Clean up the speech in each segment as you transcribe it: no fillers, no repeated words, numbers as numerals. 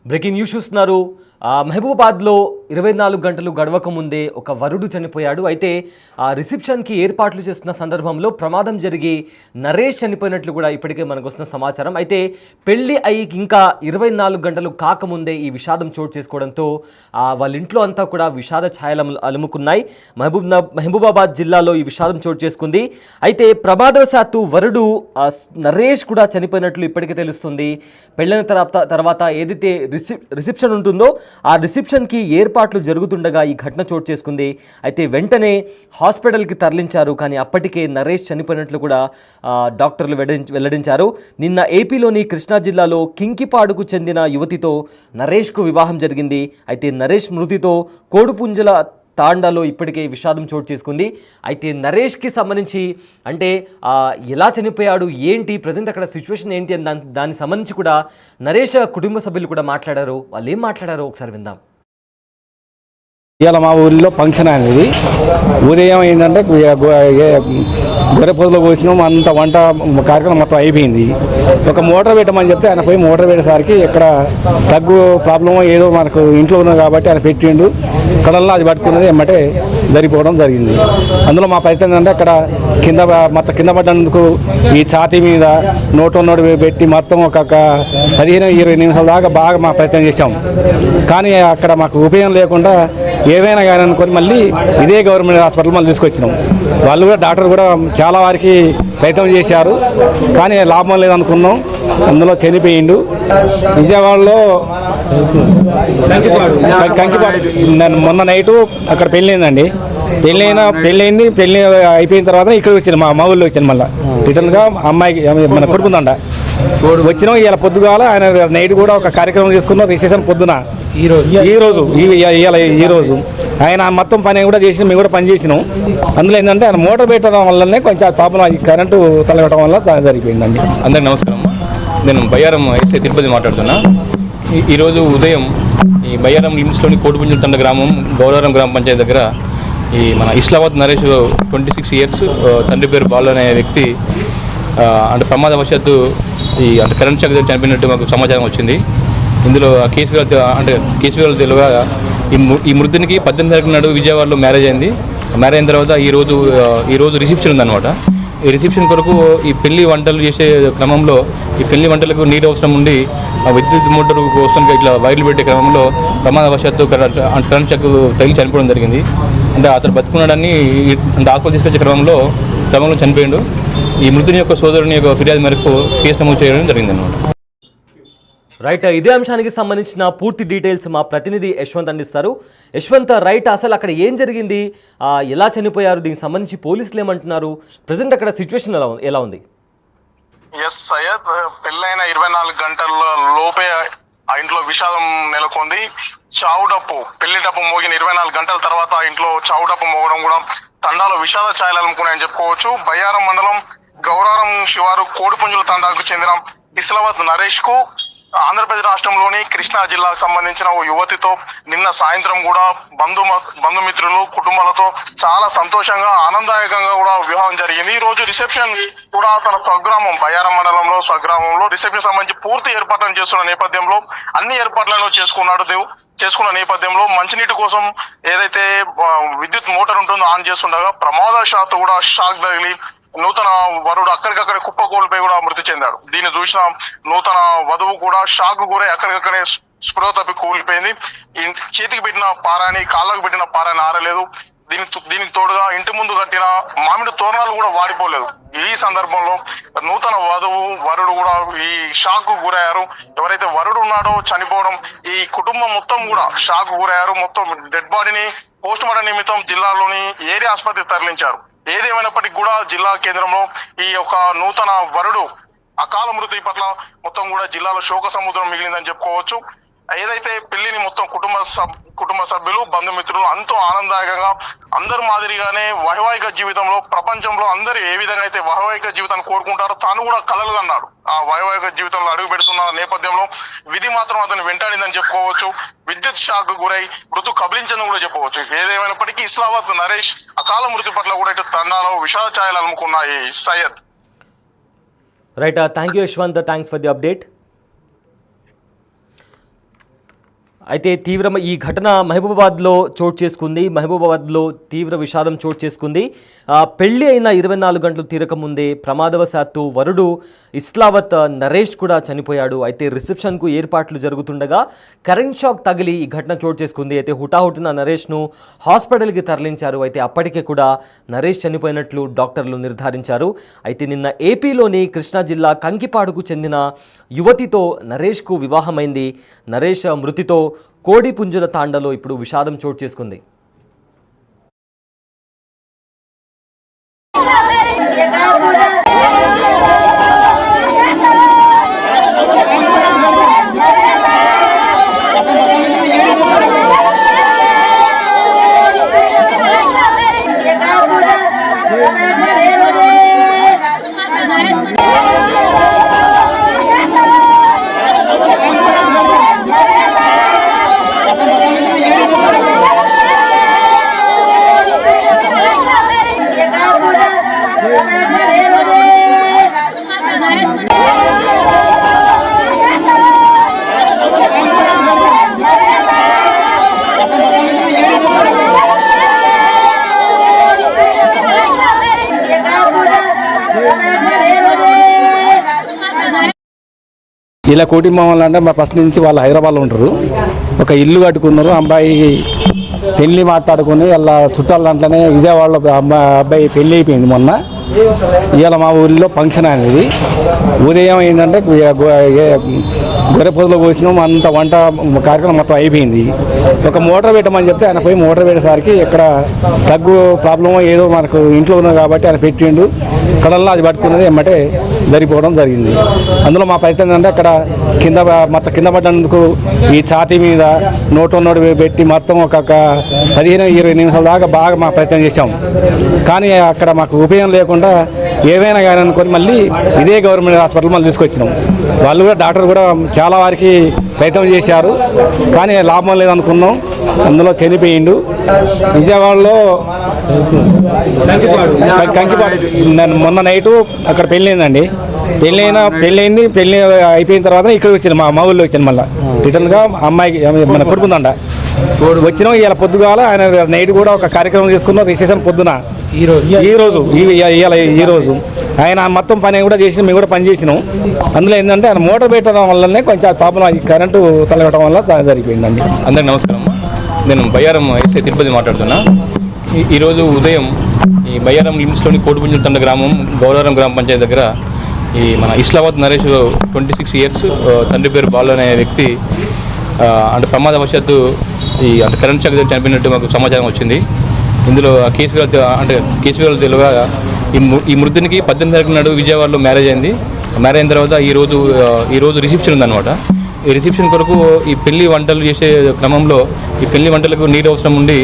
Breaking news చూస్తున్నారు. మహబూబాబాద్లో 24 గంటలు గడవక ముందే ఒక వరుడు చనిపోయాడు. అయితే ఆ రిసెప్షన్కి ఏర్పాట్లు చేస్తున్న సందర్భంలో ప్రమాదం జరిగి నరేష్ చనిపోయినట్లు కూడా ఇప్పటికే మనకు వస్తున్న సమాచారం. అయితే పెళ్లి అయ్యి ఇంకా 24 గంటలు కాకముందే ఈ విషాదం చోటు చేసుకోవడంతో వాళ్ళ ఇంట్లో అంతా కూడా విషాద ఛాయలు అలుముకున్నాయి. మహబూబాబాద్ జిల్లాలో ఈ విషాదం చోటు చేసుకుంది. అయితే ప్రమాదవశాత్తు వరుడు నరేష్ కూడా చనిపోయినట్లు ఇప్పటికే తెలుస్తుంది. పెళ్ళైన తర్వాత ఏదైతే రిసెప్షన్ ఉంటుందో ఆ రిసెప్షన్కి ఏర్పాట్లు జరుగుతుండగా ఈ ఘటన చోటు చేసుకుంది. అయితే వెంటనే హాస్పిటల్కి తరలించారు. కానీ అప్పటికే నరేష్ చనిపోయినట్లు కూడా డాక్టర్లు వెల్లడించారు. నిన్న ఏపీలోని కృష్ణా జిల్లాలో కింకిపాడుకు చెందిన యువతితో నరేష్కు వివాహం జరిగింది. అయితే నరేష్ మృతితో కోడిపుంజల తాండాలో ఇప్పటికే విషాదం చోటు చేసుకుంది. అయితే నరేష్కి సంబంధించి అంటే ఎలా చనిపోయాడు, ఏంటి ప్రజెంట్ అక్కడ సిచ్యువేషన్ ఏంటి అని దానికి సంబంధించి కూడా నరేష్ కుటుంబ సభ్యులు కూడా మాట్లాడారు. వాళ్ళు ఏం మాట్లాడారో ఒకసారి విందాం. ఇవాళ మా ఊరిలో ఫంక్షన్ అనేది ఉదయం ఏంటంటే గొర్రె పొదలో పోసినాం, అంత వంట కార్యక్రమం మొత్తం అయిపోయింది. ఒక మోటార్ పెట్టమని చెప్తే ఆయన పోయి మోటార్ పెట్టేసరికి ఇక్కడ తగ్గు ప్రాబ్లమ్ ఏదో మనకు ఇంట్లో ఉన్నది కాబట్టి ఆయన పెట్టిండు. సడన్గా అది పట్టుకున్నది ఎమ్మటే జరిగిపోవడం జరిగింది. అందులో మా ప్రయత్నం ఏంటంటే అక్కడ మొత్తం కింద పడ్డందుకు ఈ ఛాతీ మీద నోటు పెట్టి మొత్తం ఒక 15-20 నిమిషాల దాకా బాగా మా ప్రయత్నం చేశాం. కానీ అక్కడ మాకు ఉపయోగం లేకుండా ఏమైనా కానీ అనుకొని మళ్ళీ ఇదే గవర్నమెంట్ హాస్పిటల్ మళ్ళీ తీసుకొచ్చినాం. వాళ్ళు కూడా డాక్టర్ కూడా చాలా వారికి ప్రయత్నం చేశారు, కానీ లాభం లేదనుకున్నాం. అందులో చనిపోయిండు. విజయవాడలో కంకిపాడు మొన్న నైటు అక్కడ పెళ్ళయిందండి. పెళ్ళి అయిపోయిన తర్వాత ఇక్కడికి వచ్చింది, మా ఊళ్ళో వచ్చింది. మళ్ళీ రిటర్న్గా అమ్మాయికి మన కొడుకుందండ వచ్చినాం. ఇలా పొద్దుగాల ఆయన నైట్ కూడా ఒక కార్యక్రమం చేసుకున్నాం. రిజిస్ట్రేషన్ పొద్దున ఈ రోజు ఆయన మొత్తం పని కూడా చేసి మేము కూడా పని చేసినాం. అందులో ఏంటంటే ఆయన మోటార్ పెట్టడం వల్లనే కొంచెం పాపం కరెంటు తలగటం వల్ల జరిగిపోయిందండి. అందరికి నమస్కారం. నేను బయ్యారం ఎస్ఐ తిరుపతి మాట్లాడుతున్నా. ఈరోజు ఉదయం ఈ బయ్యారం లిమిట్స్లోని కోడిపుంజల తండ గ్రామం గౌరవరం గ్రామ పంచాయతీ దగ్గర ఈ మన ఇస్లామాబాద్ నరేష్ 26 ఇయర్స్ తండ్రి పేరు బాలు అనే వ్యక్తి అంటే ప్రమాదవశాత్తు అంటే కరెంట్ షాక్ చనిపోయినట్టు మాకు సమాచారం వచ్చింది. ఇందులో కేసు వివరాలు తెలియగా ఈ మృతునికి 18 తారీఖు నాడు విజయవాడలో మ్యారేజ్ అయింది. మ్యారేజ్ అయిన తర్వాత ఈరోజు రిసెప్షన్ ఉందన్నమాట. ఈ రిసెప్షన్ కొరకు ఈ పెళ్లి వంటలు చేసే క్రమంలో ఈ పెళ్లి వంటలకు నీరు అవసరం ఉండి విద్యుత్ మోటార్ కోసం ఇట్లా వైర్లు పెట్టే క్రమంలో ప్రమాదవశాత్తు కరెంట్ షాక్ తగిలి చనిపోవడం జరిగింది. అంటే అతను బతుకున్నాడని డాక్టర్ తీసుకొచ్చే క్రమంలో చనిపోయాడు. ఈ మృతుని యొక్క సోదరుని యొక్క ఫిర్యాదు మేరకు కేసు నమోదు చేయడం జరిగిందన్నమాట. రైట్, ఇదే అంశానికి సంబంధించిన పూర్తి డీటెయిల్స్ మా ప్రతినిధి యశ్వంత్ అందిస్తారు. యశ్వంత్, రైట్, అసలు అక్కడ ఏం జరిగింది, ఎలా చనిపోయారు, దీనికి సంబంధించి పోలీసులు ఏమంటున్నారు, ప్రజెంట్ అక్కడ సిచ్యువేషన్ ఎలా ఉంది? ఎస్ సయ్యద్, పెళ్ళైన 24 గంటల లోపే ఆ ఇంట్లో విషాదం నెలకొంది. చావుడప్పు పెళ్లి డప్పు మోగిన 24 గంటల తర్వాత ఆ ఇంట్లో చావుడప్పు మోగడం కూడా తండాలో విషాద ఛాయలు అలుముకున్నాయని చెప్పుకోవచ్చు. బయ్యారం మండలం గౌరారం శివారు కోడిపుంజుల తండాకు చెందిన ఇస్లామాబాద్ నరేష్ కు ఆంధ్రప్రదేశ్ రాష్ట్రంలోని కృష్ణా జిల్లాకు సంబంధించిన ఓ యువతితో నిన్న సాయంత్రం కూడా బంధుమిత్రులు కుటుంబాలతో చాలా సంతోషంగా ఆనందదాయకంగా కూడా వివాహం జరిగింది. ఈ రోజు రిసెప్షన్ కూడా తన స్వగ్రామం బయ్యారం మండలంలో స్వగ్రామంలో రిసెప్షన్ సంబంధించి పూర్తి ఏర్పాట్లను చేస్తున్న నేపథ్యంలో అన్ని ఏర్పాట్లను చేసుకున్న నేపథ్యంలో మంచినీటి కోసం ఏదైతే విద్యుత్ మోటార్ ఉంటుందో ఆన్ చేస్తుండగా ప్రమాదశాత్తు కూడా షాక్ తగిలి నూతన వరుడు అక్కడికక్కడే కుప్పకూలిపోయి కూడా మృతి చెందాడు. దీన్ని చూసిన నూతన వధువు కూడా షాక్ గురై అక్కడికక్కడే స్పృహ తప్పి కూలిపోయింది. చేతికి పెట్టిన పారాని కాళ్ళకు పెట్టిన పారాని ఆరలేదు. దీనికి తోడుగా ఇంటి ముందు కట్టిన మామిడి తోరణాలు కూడా వాడిపోలేదు. ఈ సందర్భంలో నూతన వరుడు కూడా ఈ షాక్ గురయ్యారు. ఎవరైతే వరుడు ఉన్నాడో చనిపోవడం, ఈ కుటుంబం మొత్తం కూడా షాక్ గురయ్యారు. మొత్తం డెడ్ బాడీని పోస్ట్ మార్టం నిమిత్తం జిల్లాలోని ఏరియా ఆసుపత్రికి తరలించారు. ఏదేమైనప్పటికీ కూడా జిల్లా కేంద్రంలో ఈ యొక్క నూతన వరుడు అకాల మృతి పట్ల మొత్తం కూడా జిల్లాలో శోక సముద్రం మిగిలిందని చెప్పుకోవచ్చు. ఏదైతే పెళ్లిని మొత్తం కుటుంబ సభ్యులు బంధుమిత్రులు ఎంతో ఆనందదాయకంగా అందరి మాదిరిగానే వైవాహిక జీవితంలో ప్రపంచంలో అందరూ ఏ విధంగా అయితే వైవాహిక జీవితాన్ని కోరుకుంటారో తాను కూడా కలలు అన్నాడు. ఆ వైవాహిక జీవితంలో అడుగు పెడుతున్న నేపథ్యంలో విధి మాత్రం అతను వెంటాడిందని చెప్పుకోవచ్చు. విద్యుత్ షాక్ గురై మృతు కబలించని కూడా చెప్పవచ్చు. ఏదేమైనప్పటికీ ఇస్లామాబాద్ నరేష్ అకాల మృతి పట్ల కూడా ఇటు తండాలో విషాద ఛాయలు అలుముకున్నాయి. Syed, right, thank you Yashwant, thanks for the update. అయితే ఈ ఘటన మహబూబాబాద్లో చోటు చేసుకుంది. మహబూబాబాద్లో తీవ్ర విషాదం చోటు చేసుకుంది. పెళ్లి అయిన 24 గంటలు తీరకముందే ప్రమాదవశాత్తు వరుడు ఇస్లావత్ నరేష్ కూడా చనిపోయాడు. అయితే రిసెప్షన్కు ఏర్పాట్లు జరుగుతుండగా కరెంట్ షాక్ తగిలి ఈ ఘటన చోటు చేసుకుంది. అయితే హుటాహుటిన నరేష్ను హాస్పిటల్కి తరలించారు. అయితే అప్పటికే కూడా నరేష్ చనిపోయినట్లు డాక్టర్లు నిర్ధారించారు. అయితే నిన్న ఏపీలోని కృష్ణా జిల్లా కంకిపాడుకు చెందిన యువతితో నరేష్కు వివాహమైంది. నరేష్ మృతితో కోడిపుంజుల తాండలో ఇప్పుడు విషాదం చోటు చేసుకుంది. ఇలా కుటుంబం వల్ల అంటే మా ఫస్ట్ నుంచి వాళ్ళు హైదరాబాద్లో ఉంటారు. ఒక ఇల్లు కట్టుకున్నారు. అబ్బాయి పెళ్లి మాట్లాడుకుని ఇలా చుట్టాల దాంట్లోనే విజయవాడలో అబ్బాయి పెళ్లి అయిపోయింది మొన్న. ఇవాళ మా ఊరిలో ఫంక్షన్ అనేది ఉదయం ఏంటంటే గొర్రె పొదలో పోసినాం, అంత వంట కార్యక్రమం మొత్తం అయిపోయింది. ఒక మోటార్ పెట్టమని చెప్తే ఆయన పోయి మోటార్ పెట్టేసరికి ఇక్కడ దగ్గు ప్రాబ్లమో ఏదో మనకు ఇంట్లో ఉన్నది కాబట్టి ఆయన పెట్టిండు. సడన్గా అది పట్టుకున్నది ఎమ్మటే జరిగిపోవడం జరిగింది. అందులో మా ప్రయత్నం ఏంటంటే అక్కడ మొత్తం కింద పడ్డందుకు ఈ ఛాతీ మీద నోటు పెట్టి మొత్తం ఒక 15-20 నిమిషాల దాకా బాగా మా ప్రయత్నం చేశాం. కానీ అక్కడ మాకు ఉపయోగం లేకుండా ఏమైనా కానీ అనుకొని మళ్ళీ ఇదే గవర్నమెంట్ హాస్పిటల్ మళ్ళీ తీసుకొచ్చినాం. వాళ్ళు కూడా డాక్టర్ కూడా చాలా వారికి ప్రయత్నం చేశారు, కానీ లాభం లేదనుకున్నాం. అందులో చనిపోయిండు. విజయవాడలో కంకిపాడు మొన్న నైటు అక్కడ పెళ్ళయిందండి. పెళ్ళి అయిపోయిన తర్వాత ఇక్కడికి వచ్చాను, మా ఊళ్ళో వచ్చాను. మళ్ళీ రిటర్న్గా అమ్మాయికి మన కొడుకుందంట వచ్చినాం. ఇలా పొద్దుగాల ఆయన నైట్ కూడా ఒక కార్యక్రమం చేసుకున్నాం. రిజిస్ట్రేషన్ పొద్దున ఈ రోజు ఆయన మొత్తం పని కూడా చేసి మేము కూడా పని చేసినాం. అందులో ఏంటంటే ఆయన మోటార్ పెట్టడం వల్లనే కొంచెం ప్రాబ్లం, కరెంటు తలగడం వల్ల జరిగిపోయిందండి. అందరికి నమస్కారం. నేను బయ్యారం ఎస్ఐ తిరుపతి మాట్లాడుతున్నా. ఈరోజు ఉదయం ఈ బయ్యారం లిమ్స్లోని కోడిపుంజుల తండ గ్రామం గౌరవరం గ్రామ పంచాయతీ దగ్గర ఈ మన ఇస్లావత్ నరేష్ 26 ఇయర్స్ తండ్రి పేరు బాలు అనే వ్యక్తి అంటే ప్రమాదవశాత్తు అంటే కరెంట్ షాక్ చనిపోయినట్టు మాకు సమాచారం వచ్చింది. ఇందులో కేసు వివరాలు తెలియగా ఈ మృతునికి 18 తారీఖు నాడు విజయవాడలో మ్యారేజ్ అయింది. మ్యారేజ్ అయిన తర్వాత ఈరోజు రిసెప్షన్ ఉందన్నమాట. ఈ రిసెప్షన్ కొరకు ఈ పెళ్లి వంటలు చేసే క్రమంలో ఈ పెళ్లి వంటలకు నీరు అవసరం ఉండి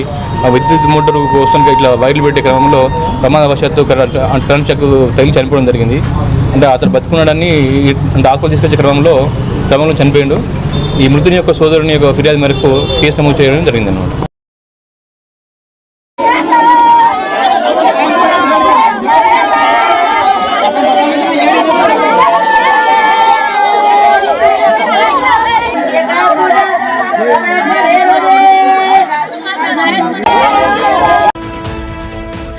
విద్యుత్ మోటార్ కోసం ఇట్లా వైర్లు పెట్టే క్రమంలో ప్రమాదవశాత్తు కరెంట్ షాక్ తగిలి చనిపోవడం జరిగింది. అంటే అతను బతుకున్నాడని డాక్టర్లు తీసుకొచ్చే క్రమంలో చనిపోయిండు. ఈ మృతుని యొక్క సోదరుని యొక్క ఫిర్యాదు మేరకు కేసు నమోదు చేయడం జరిగింది అన్నమాట. Hey,